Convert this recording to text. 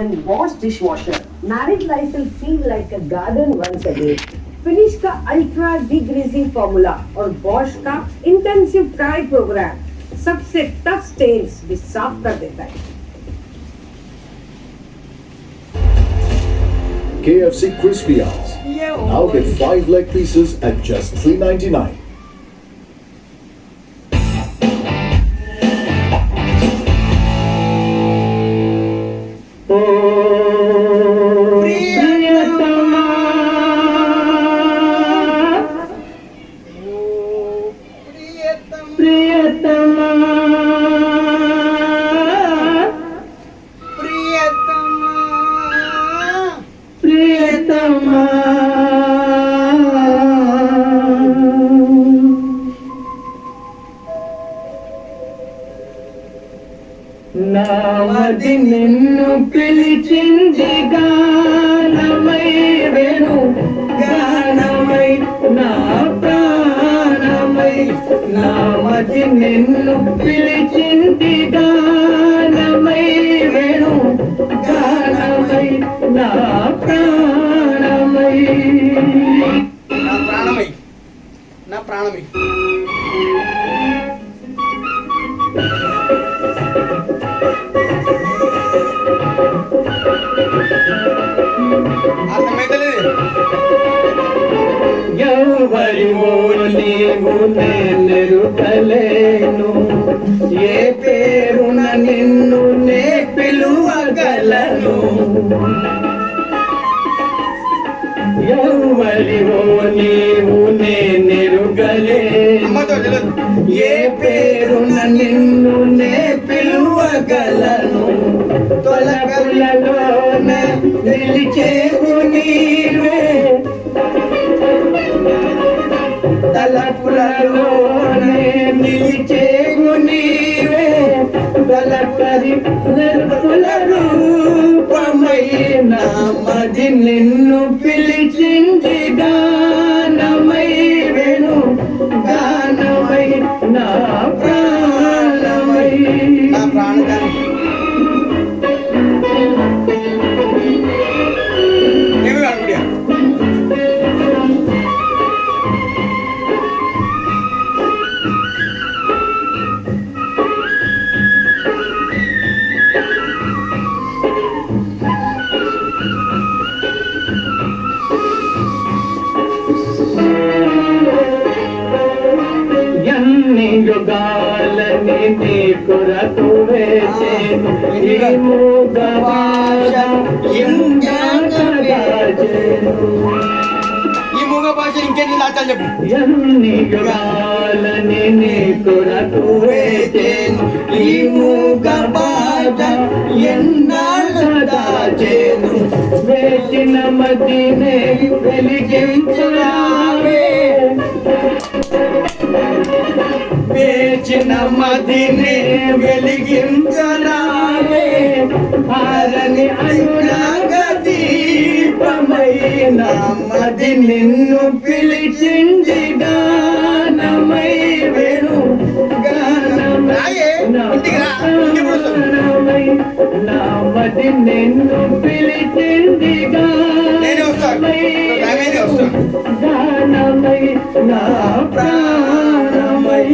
and Bosch dishwasher. Married life will feel like a garden once again. Finish का ultra डिग्रीजिंग formula और Bosch का intensive dry programme सबसे tough stains भी साफ कर देता है. KFC Crispy Hours. Now get 5 leg pieces at just $3.99. నామది నిన్ను పిలిచింది గానమై వేణు గానమై నా ప్రాణమై నామది నిన్ను పిలిచింది గానమై వేణు గానమై నా ప్రాణమై నా ప్రాణమై ఎవరివో నీవు నేనెరుగలేను ఏ పేరున నిన్ను నే పిలువగలను ఎవరివో నీవు నేనెరుగలేను ఏ పేరున నిన్ను నే పిలువగలను తొలకలలోనే నిలిచేవు నీవే తలపులలోనే నిలిచేవు నీవే తలపరి నిర్పుల రూపమై నామది నిన్ను పిలిచింది గానమై వేణు గానమై నా ప్రాణమై నా ప్రాణగాని యుగాలని నీ కొరకు వేసేను ఈ మూగ భాష ఇంకెన్ని దాచాలి చెప్పు. ఎన్ని యుగాలని నీ కొరకు వేసేను ఈ మూగ భాష ఎన్నాళ్ళు దాచేను వేసిన మదినే వెలిగించురావే వేచిన మదినే వెలిగించరావే ఆరని అనురాగ దీపమై నా మది నిన్ను పిలిచింది గానమై వేణు గానమై నా మది నిన్ను పిలిచింది గానమై గానమై నా ప్రాణమై